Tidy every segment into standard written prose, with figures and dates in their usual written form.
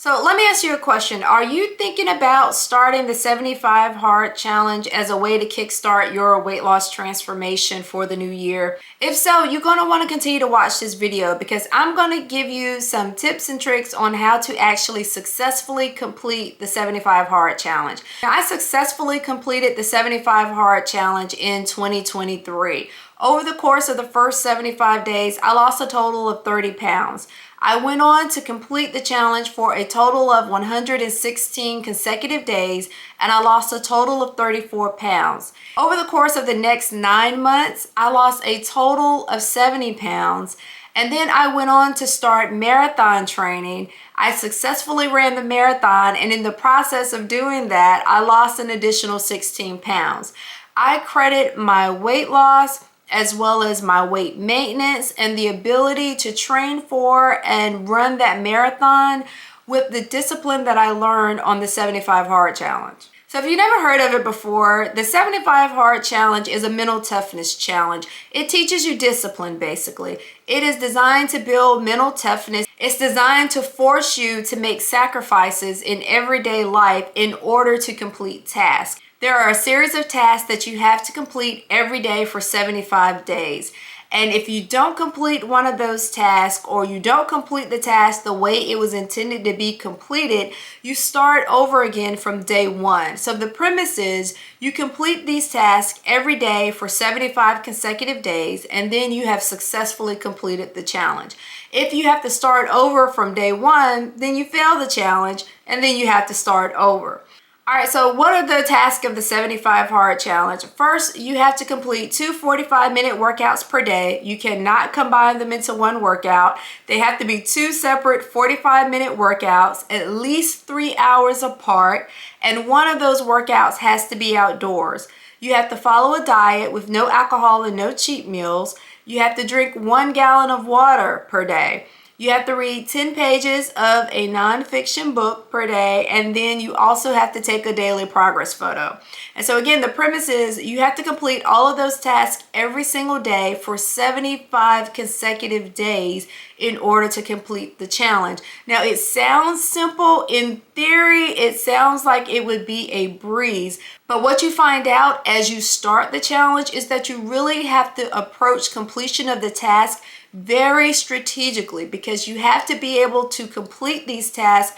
So let me ask you a question. Are you thinking about starting the 75 Hard Challenge as a way to kickstart your weight loss transformation for the new year? If so, you're going to want to continue to watch this video because I'm going to give you some tips and tricks on how to actually successfully complete the 75 Hard Challenge. Now, I successfully completed the 75 Hard Challenge in 2023. Over the course of the first 75 days, I lost a total of 30 pounds. I went on to complete the challenge for a total of 116 consecutive days, and I lost a total of 34 pounds. Over the course of the next 9 months, I lost a total of 70 pounds, and then I went on to start marathon training. I successfully ran the marathon, and in the process of doing that, I lost an additional 16 pounds. I credit my weight loss as well as my weight maintenance and the ability to train for and run that marathon with the discipline that I learned on the 75 Hard Challenge. So if you've never heard of it before, the 75 Hard Challenge is a mental toughness challenge. It teaches you discipline, basically. It is designed to build mental toughness. It's designed to force you to make sacrifices in everyday life in order to complete tasks. There are a series of tasks that you have to complete every day for 75 days. And if you don't complete one of those tasks, or you don't complete the task the way it was intended to be completed, you start over again from day one. So the premise is you complete these tasks every day for 75 consecutive days, and then you have successfully completed the challenge. If you have to start over from day one, then you fail the challenge, and then you have to start over. All right, so what are the tasks of the 75 Hard Challenge? First, you have to complete 2 45-minute workouts per day. You cannot combine them into one workout. They have to be 2 separate 45-minute workouts, at least 3 hours apart, and one of those workouts has to be outdoors. You have to follow a diet with no alcohol and no cheat meals. You have to drink 1 gallon of water per day. You have to read 10 pages of a nonfiction book per day, and then you also have to take a daily progress photo. And so again, the premise is you have to complete all of those tasks every single day for 75 consecutive days in order to complete the challenge. Now, it sounds simple. In theory, it sounds like it would be a breeze. But what you find out as you start the challenge is that you really have to approach completion of the task very strategically, because you have to be able to complete these tasks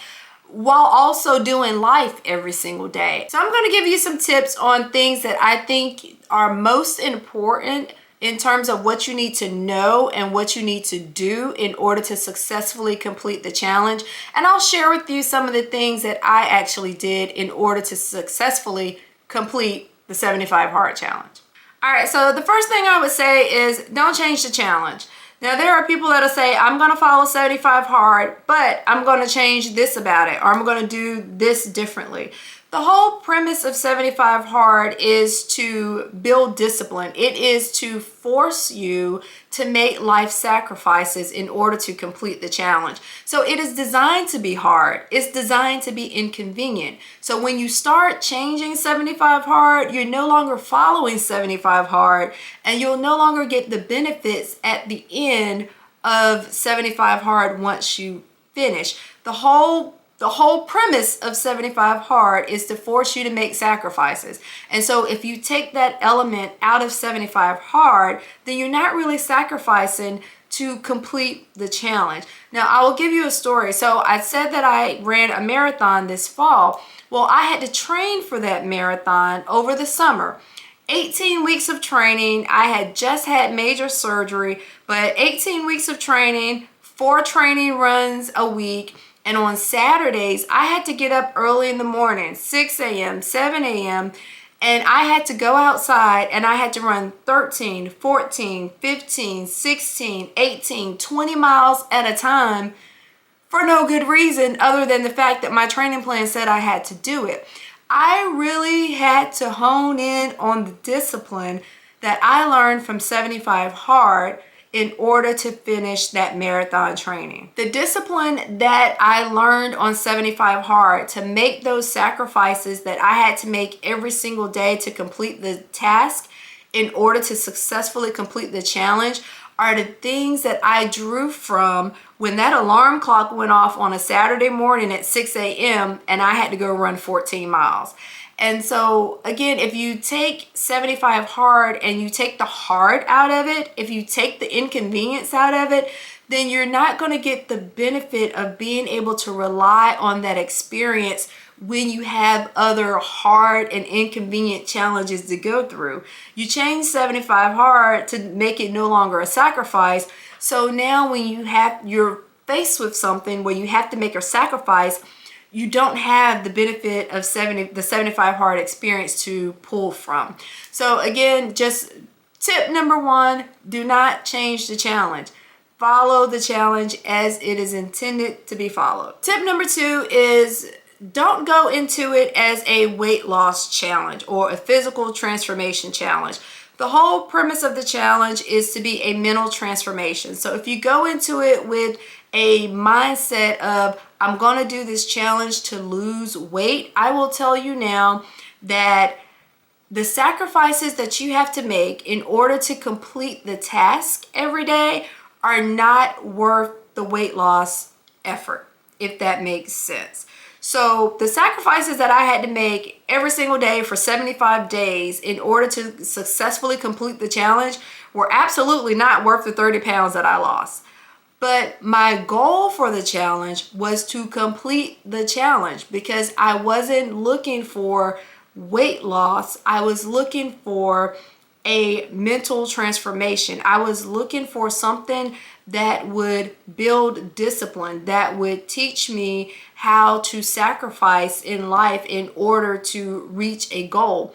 while also doing life every single day. So I'm going to give you some tips on things that I think are most important in terms of what you need to know and what you need to do in order to successfully complete the challenge. And I'll share with you some of the things that I actually did in order to successfully complete the 75 Hard Challenge. All right, so the first thing I would say is don't change the challenge. Now, there are people that'll say, I'm going to follow 75 hard, but I'm going to change this about it, or I'm going to do this differently. The whole premise of 75 hard is to build discipline. It is to force you to make life sacrifices in order to complete the challenge. So it is designed to be hard. It's designed to be inconvenient. So when you start changing 75 hard, you're no longer following 75 hard, and you'll no longer get the benefits at the end of 75 hard once you finish. The whole premise of 75 hard is to force you to make sacrifices. And so if you take that element out of 75 hard, then you're not really sacrificing to complete the challenge. Now, I will give you a story. So I said that I ran a marathon this fall. Well, I had to train for that marathon over the summer. 18 weeks of training. I had just had major surgery, but 18 weeks of training, 4 training runs a week. And on Saturdays, I had to get up early in the morning, 6 a.m., 7 a.m., and I had to go outside and I had to run 13, 14, 15, 16, 18, 20 miles at a time for no good reason other than the fact that my training plan said I had to do it. I really had to hone in on the discipline that I learned from 75 hard in order to finish that marathon training. The discipline that I learned on 75 hard to make those sacrifices that I had to make every single day to complete the task in order to successfully complete the challenge are the things that I drew from when that alarm clock went off on a Saturday morning at 6 a.m. and I had to go run 14 miles. And so again, if you take 75 hard and you take the hard out of it, if you take the inconvenience out of it, then you're not going to get the benefit of being able to rely on that experience when you have other hard and inconvenient challenges to go through. You change 75 hard to make it no longer a sacrifice. So now when you're faced with something where you have to make a sacrifice, you don't have the benefit of the 75 hard experience to pull from. So again, just tip number one, do not change the challenge. Follow the challenge as it is intended to be followed. Tip number two is don't go into it as a weight loss challenge or a physical transformation challenge. The whole premise of the challenge is to be a mental transformation. So if you go into it with a mindset of, I'm going to do this challenge to lose weight, I will tell you now that the sacrifices that you have to make in order to complete the task every day are not worth the weight loss effort, if that makes sense. So the sacrifices that I had to make every single day for 75 days in order to successfully complete the challenge were absolutely not worth the 30 pounds that I lost. But my goal for the challenge was to complete the challenge because I wasn't looking for weight loss. I was looking for a mental transformation. I was looking for something that would build discipline, that would teach me how to sacrifice in life in order to reach a goal.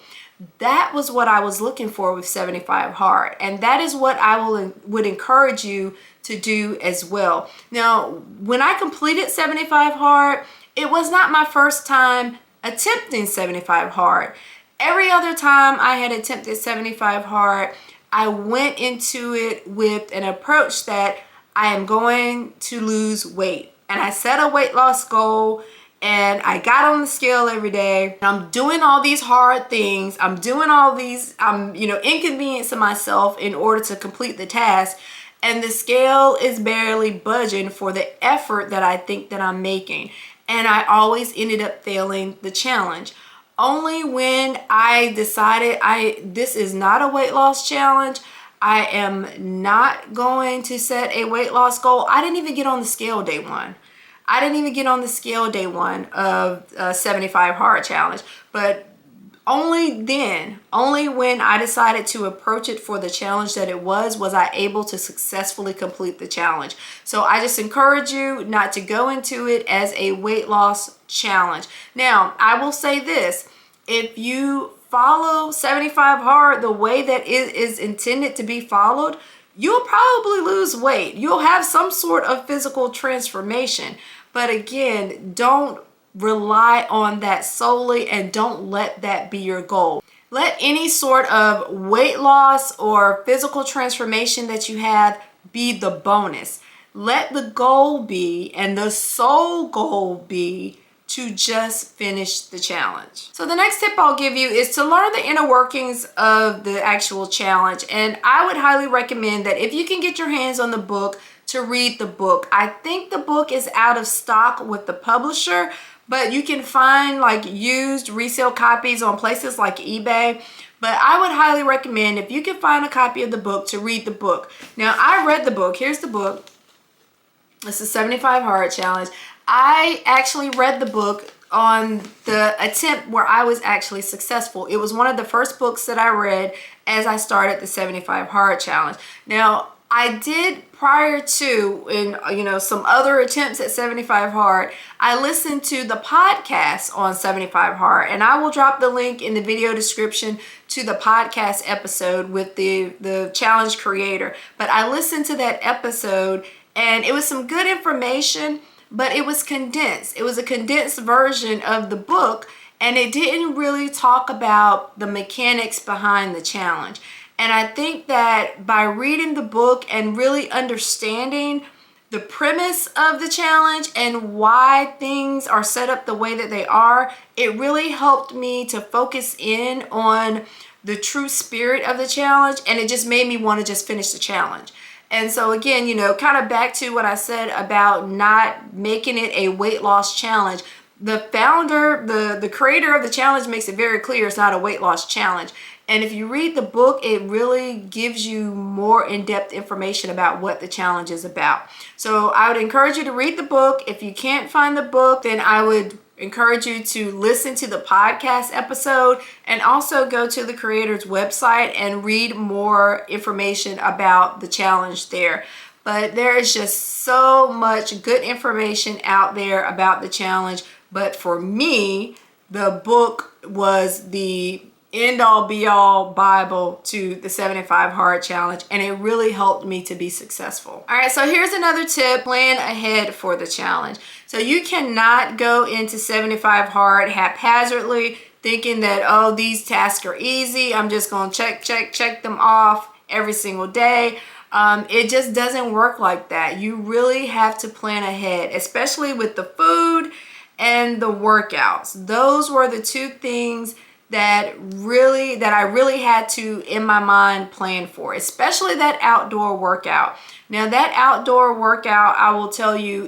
That was what I was looking for with 75 hard. And that is what I would encourage you to do as well. Now, when I completed 75 hard, it was not my first time attempting 75 hard. Every other time I had attempted 75 hard, I went into it with an approach that I am going to lose weight. And I set a weight loss goal and I got on the scale every day. I'm doing all these hard things. I'm doing all these, inconveniencing myself in order to complete the task. And the scale is barely budging for the effort that I think that I'm making. And I always ended up failing the challenge. Only when I decided this is not a weight loss challenge, I am not going to set a weight loss goal. I didn't even get on the scale day one. I didn't even get on the scale day one of 75 hard challenge, but only when I decided to approach it for the challenge that it was I able to successfully complete the challenge. So I just encourage you not to go into it as a weight loss challenge. Now, I will say this, if you follow 75 hard the way that it is intended to be followed, you'll probably lose weight. You'll have some sort of physical transformation. But again, don't rely on that solely and don't let that be your goal. Let any sort of weight loss or physical transformation that you have be the bonus. Let the goal be, and the sole goal be, to just finish the challenge. So the next tip I'll give you is to learn the inner workings of the actual challenge. And I would highly recommend that if you can get your hands on the book, to read the book. I think the book is out of stock with the publisher, but you can find like used resale copies on places like eBay. But I would highly recommend, if you can find a copy of the book, to read the book. Now, I read the book. Here's the book. This is 75 Hard Challenge. I actually read the book on the attempt where I was actually successful. It was one of the first books that I read as I started the 75 Hard Challenge. Now, I did prior to, in some other attempts at 75 Hard, I listened to the podcast on 75 Hard, and I will drop the link in the video description to the podcast episode with the challenge creator. But I listened to that episode, and it was some good information, but it was condensed. It was a condensed version of the book, and it didn't really talk about the mechanics behind the challenge. And I think that by reading the book and really understanding the premise of the challenge and why things are set up the way that they are, it really helped me to focus in on the true spirit of the challenge, and it just made me want to just finish the challenge. And so again, you know, kind of back to what I said about not making it a weight loss challenge. The founder, the creator of the challenge makes it very clear it's not a weight loss challenge. And if you read the book, it really gives you more in-depth information about what the challenge is about. So I would encourage you to read the book. If you can't find the book, then I would encourage you to listen to the podcast episode and also go to the creator's website and read more information about the challenge there. But there is just so much good information out there about the challenge. But for me, the book was the end-all be-all Bible to the 75 Hard Challenge, and it really helped me to be successful. All right, so here's another tip: plan ahead for the challenge. So you cannot go into 75 Hard haphazardly thinking that, oh, these tasks are easy, I'm just gonna check them off every single day. It just doesn't work like that. You really have to plan ahead, especially with the food and the workouts. Those were the two things that I really had to, in my mind, plan for, especially that outdoor workout. Now that outdoor workout, I will tell you,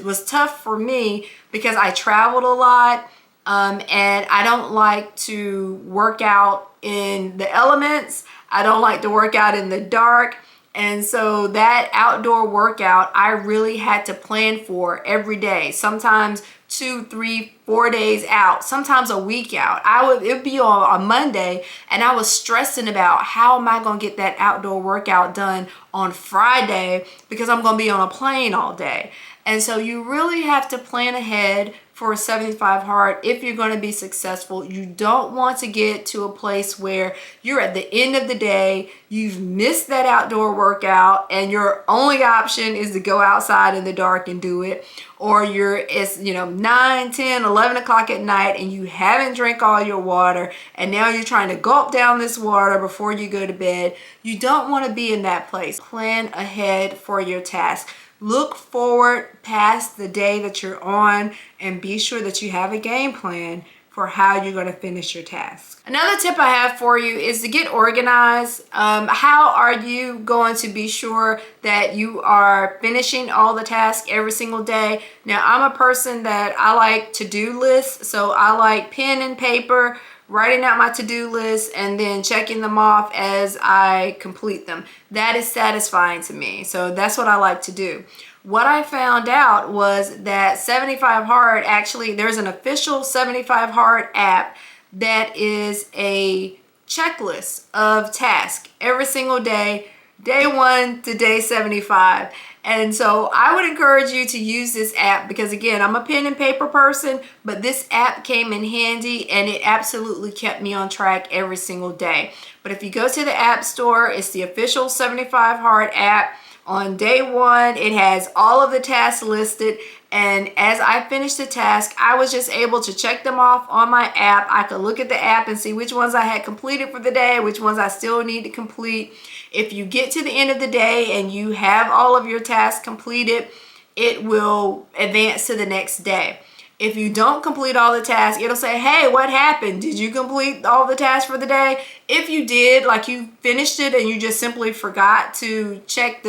was tough for me because I traveled a lot, and I don't like to work out in the elements. I don't like to work out in the dark. And so that outdoor workout, I really had to plan for every day, sometimes 2, 3, 4 days out, sometimes a week out. It would be on a Monday, and I was stressing about how am I going to get that outdoor workout done on Friday because I'm going to be on a plane all day. And so you really have to plan ahead for a 75 Hard if you're going to be successful. You don't want to get to a place where you're at the end of the day, you've missed that outdoor workout, and your only option is to go outside in the dark and do it. Or it's 9, 10, 11 o'clock at night and you haven't drank all your water, and now you're trying to gulp down this water before you go to bed. You don't want to be in that place. Plan ahead for your task. Look forward past the day that you're on and be sure that you have a game plan for how you're going to finish your task. Another tip I have for you is to get organized. How are you going to be sure that you are finishing all the tasks every single day? Now, I'm a person that I like to-do lists, so I like pen and paper, writing out my to-do list and then checking them off as I complete them. That is satisfying to me. So that's what I like to do. What I found out was that 75 Hard, actually, there's an official 75 Hard app that is a checklist of tasks every single day, day 1 to day 75. And so I would encourage you to use this app because, again, I'm a pen and paper person, but this app came in handy and it absolutely kept me on track every single day. But if you go to the App Store, it's the official 75 Hard app. On day 1, it has all of the tasks listed. And as I finished the task, I was just able to check them off on my app. I could look at the app and see which ones I had completed for the day, which ones I still need to complete. If you get to the end of the day and you have all of your tasks completed, it will advance to the next day. If you don't complete all the tasks, it'll say, hey, what happened? Did you complete all the tasks for the day? If you did, like you finished it and you just simply forgot to check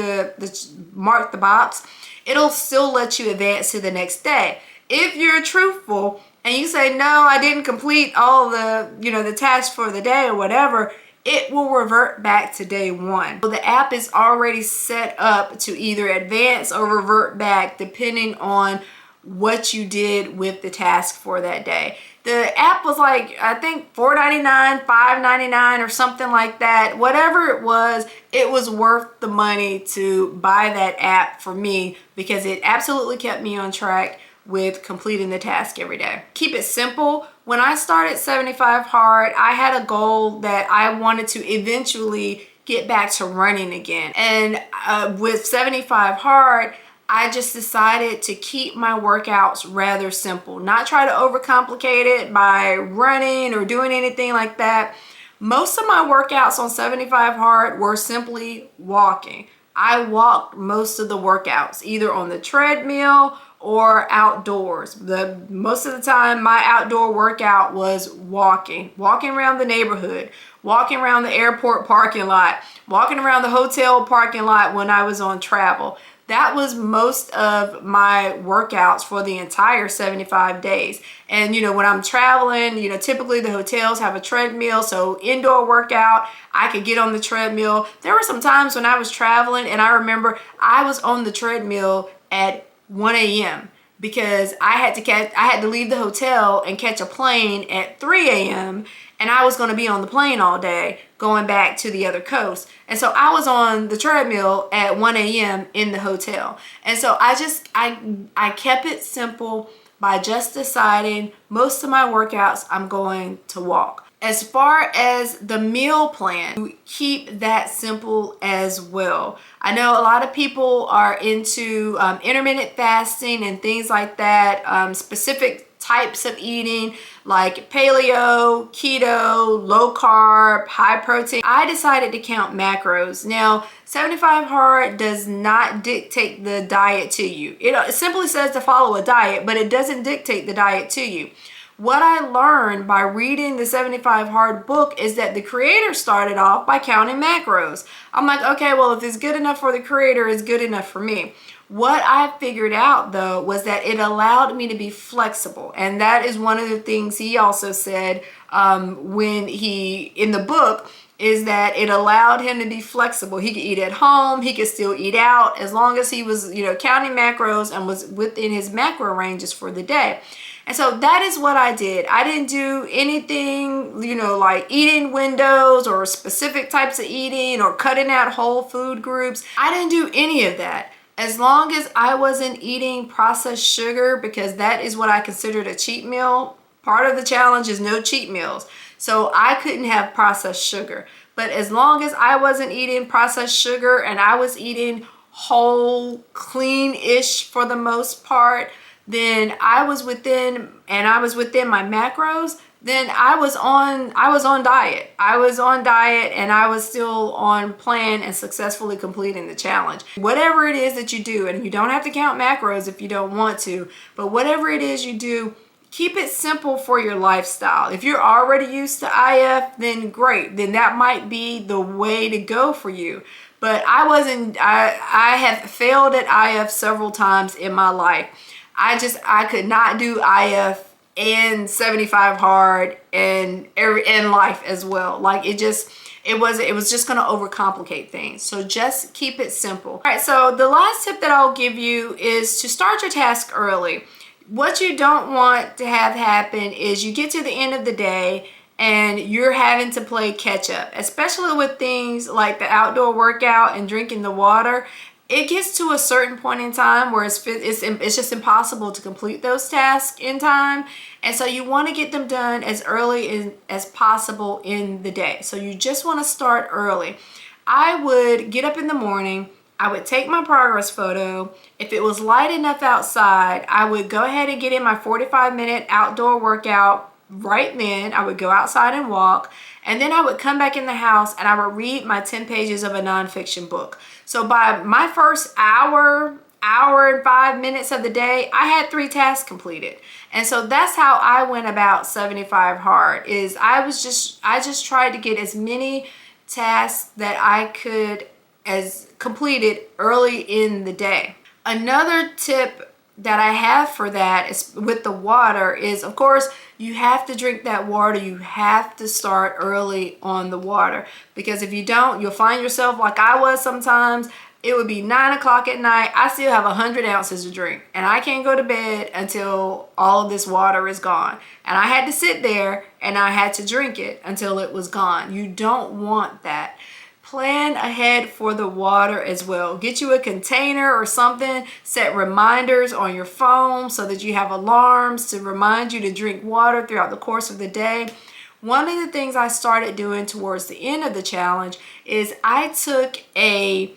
mark the box, it'll still let you advance to the next day. If you're truthful and you say, no, I didn't complete all the tasks for the day or whatever, it will revert back to day 1. So the app is already set up to either advance or revert back depending on what you did with the task for that day. The app was like, I think $4.99, $5.99 or something like that. Whatever it was worth the money to buy that app for me because it absolutely kept me on track with completing the task every day. Keep it simple. When I started 75 Hard, I had a goal that I wanted to eventually get back to running again. And with 75 Hard, I just decided to keep my workouts rather simple, not try to overcomplicate it by running or doing anything like that. Most of my workouts on 75 Hard were simply walking. I walked most of the workouts, either on the treadmill or outdoors. Most of the time my outdoor workout was walking around the neighborhood, walking around the airport parking lot, walking around the hotel parking lot when I was on travel. That was most of my workouts for the entire 75 days. And when I'm traveling, typically the hotels have a treadmill, so indoor workout, I could get on the treadmill. There were some times when I was traveling and I remember I was on the treadmill at 1 a.m. because I had to leave the hotel and catch a plane at 3 a.m. and I was going to be on the plane all day going back to the other coast. And so I was on the treadmill at 1 a.m. in the hotel. And so I kept it simple by just deciding most of my workouts I'm going to walk. As far as the meal plan, keep that simple as well. I know a lot of people are into intermittent fasting and things like that, specific types of eating like paleo, keto, low carb, high protein. I decided to count macros. Now, 75 Hard does not dictate the diet to you. It simply says to follow a diet, but it doesn't dictate the diet to you. What I learned by reading the 75 Hard book is that the creator started off by counting macros. I'm like, okay, well, if it's good enough for the creator, it's good enough for me. What I figured out though was that it allowed me to be flexible. And that is one of the things he also said in the book, is that it allowed him to be flexible. He could eat at home, he could still eat out, as long as he was, counting macros and was within his macro ranges for the day. And so that is what I did. I didn't do anything, like eating windows or specific types of eating or cutting out whole food groups. I didn't do any of that. As long as I wasn't eating processed sugar, because that is what I considered a cheat meal. Part of the challenge is no cheat meals. So I couldn't have processed sugar. But as long as I wasn't eating processed sugar and I was eating whole, clean-ish for the most part, then I was within my macros, then I was on diet. I was on diet and I was still on plan and successfully completing the challenge. Whatever it is that you do, and you don't have to count macros if you don't want to, but whatever it is you do, keep it simple for your lifestyle. If you're already used to IF, then great. Then that might be the way to go for you. But I have failed at IF several times in my life. I could not do IF and 75 Hard and in life as well. Like it was just going to overcomplicate things. So just keep it simple. All right, so the last tip that I'll give you is to start your task early. What you don't want to have happen is you get to the end of the day and you're having to play catch up, especially with things like the outdoor workout and drinking the water. It gets to a certain point in time where it's just impossible to complete those tasks in time. And so you want to get them done as early as possible in the day. So you just want to start early. I would get up in the morning. I would take my progress photo. If it was light enough outside, I would go ahead and get in my 45-minute outdoor workout right then. I would go outside and walk. And then I would come back in the house and I would read my 10 pages of a nonfiction book. So by my first hour and 5 minutes of the day, I had 3 tasks completed. And so that's how I went about 75 Hard. I just tried to get as many tasks that I could as completed early in the day. Another tip that I have for that is with the water is, of course, you have to drink that water. You have to start early on the water, because if you don't, you'll find yourself like I was sometimes. It would be 9 o'clock at night. I still have 100 ounces to drink and I can't go to bed until all of this water is gone. And I had to sit there and I had to drink it until it was gone. You don't want that. Plan ahead for the water as well. Get you a container or something. Set reminders on your phone so that you have alarms to remind you to drink water throughout the course of the day. One of the things I started doing towards the end of the challenge is I took a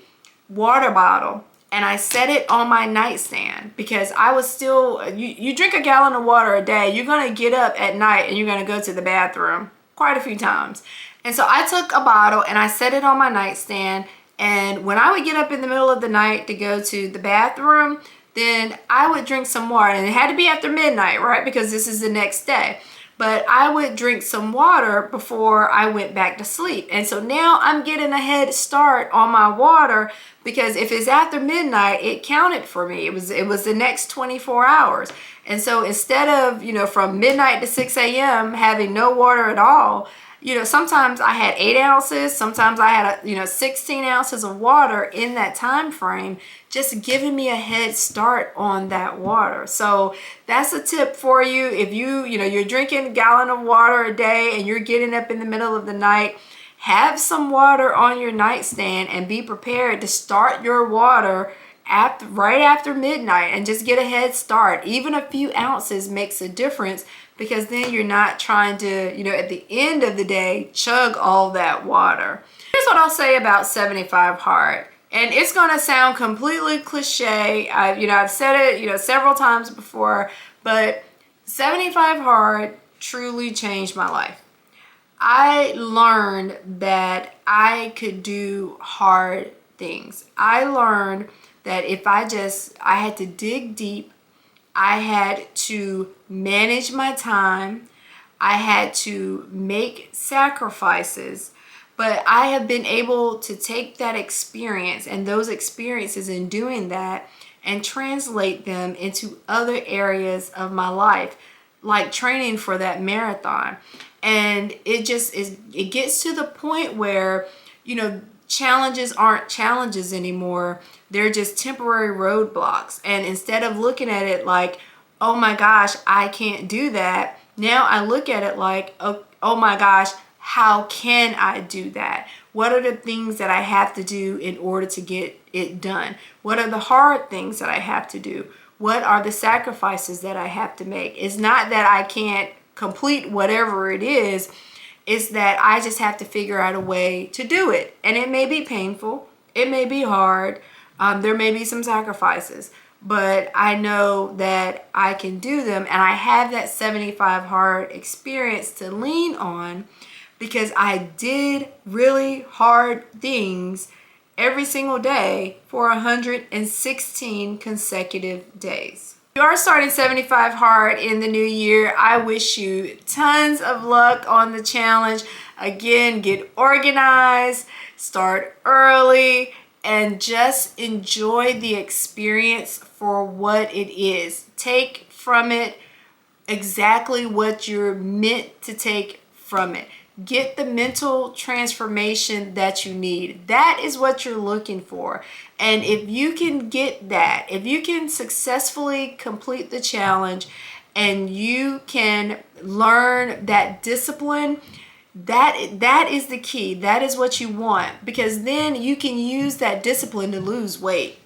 water bottle and I set it on my nightstand, because I was still, you drink a gallon of water a day, you're going to get up at night and you're going to go to the bathroom quite a few times. And so I took a bottle and I set it on my nightstand, and when I would get up in the middle of the night to go to the bathroom, then I would drink some water. And it had to be after midnight, right? Because this is the next day. But I would drink some water before I went back to sleep. And so now I'm getting a head start on my water, because if it's after midnight, it counted for me. It was the next 24 hours. And so instead of, from midnight to 6 a.m. having no water at all, sometimes I had 8 ounces, sometimes I had, 16 ounces of water in that time frame, just giving me a head start on that water. So that's a tip for you. If you're drinking a gallon of water a day and you're getting up in the middle of the night, have some water on your nightstand and be prepared to start your water right after midnight and just get a head start. Even a few ounces makes a difference, because then you're not trying to, at the end of the day, chug all that water. Here's what I'll say about 75 Hard. And it's going to sound completely cliche. I've said it, several times before, but 75 Hard truly changed my life. I learned that I could do hard things. I learned that if I had to dig deep, I had to manage my time, I had to make sacrifices, but I have been able to take that experience and those experiences in doing that and translate them into other areas of my life, like training for that marathon. And it gets to the point where, challenges aren't challenges anymore. They're just temporary roadblocks. And instead of looking at it like, oh my gosh, I can't do that, now I look at it like, oh my gosh, how can I do that? What are the things that I have to do in order to get it done? What are the hard things that I have to do? What are the sacrifices that I have to make? It's not that I can't complete whatever it is. It's that I just have to figure out a way to do it. And it may be painful. It may be hard. There may be some sacrifices. But I know that I can do them. And I have that 75 Hard experience to lean on, because I did really hard things every single day for 116 consecutive days. If you are starting 75 Hard in the new year, I wish you tons of luck on the challenge. Again, get organized, start early, and just enjoy the experience for what it is. Take from it exactly what you're meant to take from it. Get the mental transformation that you need. That is what you're looking for. And if you can get that, if you can successfully complete the challenge and you can learn that discipline, that is the key. That is what you want, because then you can use that discipline to lose weight.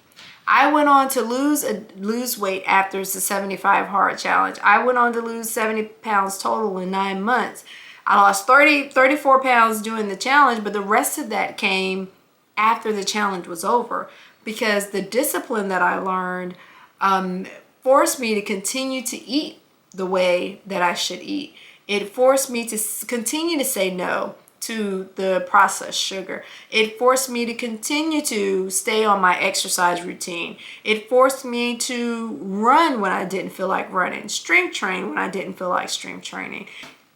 I went on to lose weight after the 75 Hard challenge. I went on to lose 70 pounds total in 9 months. I lost 34 pounds doing the challenge, but the rest of that came after the challenge was over, because the discipline that I learned forced me to continue to eat the way that I should eat. It forced me to continue to say no to the processed sugar. It forced me to continue to stay on my exercise routine. It forced me to run when I didn't feel like running, strength train when I didn't feel like strength training.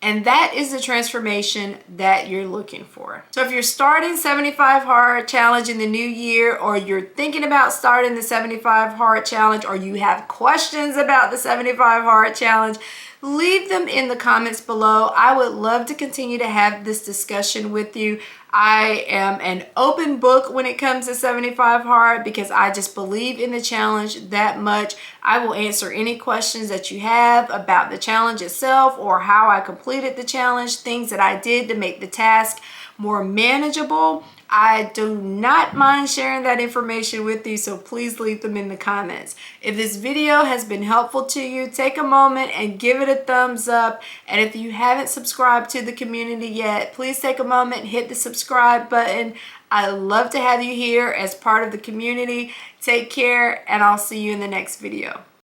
And that is the transformation that you're looking for. So if you're starting 75 Hard challenge in the new year, or you're thinking about starting the 75 Hard challenge, or you have questions about the 75 Hard challenge, leave them in the comments below. I would love to continue to have this discussion with you. I am an open book when it comes to 75 Hard, because I just believe in the challenge that much. I will answer any questions that you have about the challenge itself, or how I completed the challenge, things that I did to make the task more manageable. I do not mind sharing that information with you, so please leave them in the comments. If this video has been helpful to you, take a moment and give it a thumbs up. And if you haven't subscribed to the community yet, please take a moment and hit the subscribe button. I love to have you here as part of the community. Take care, and I'll see you in the next video.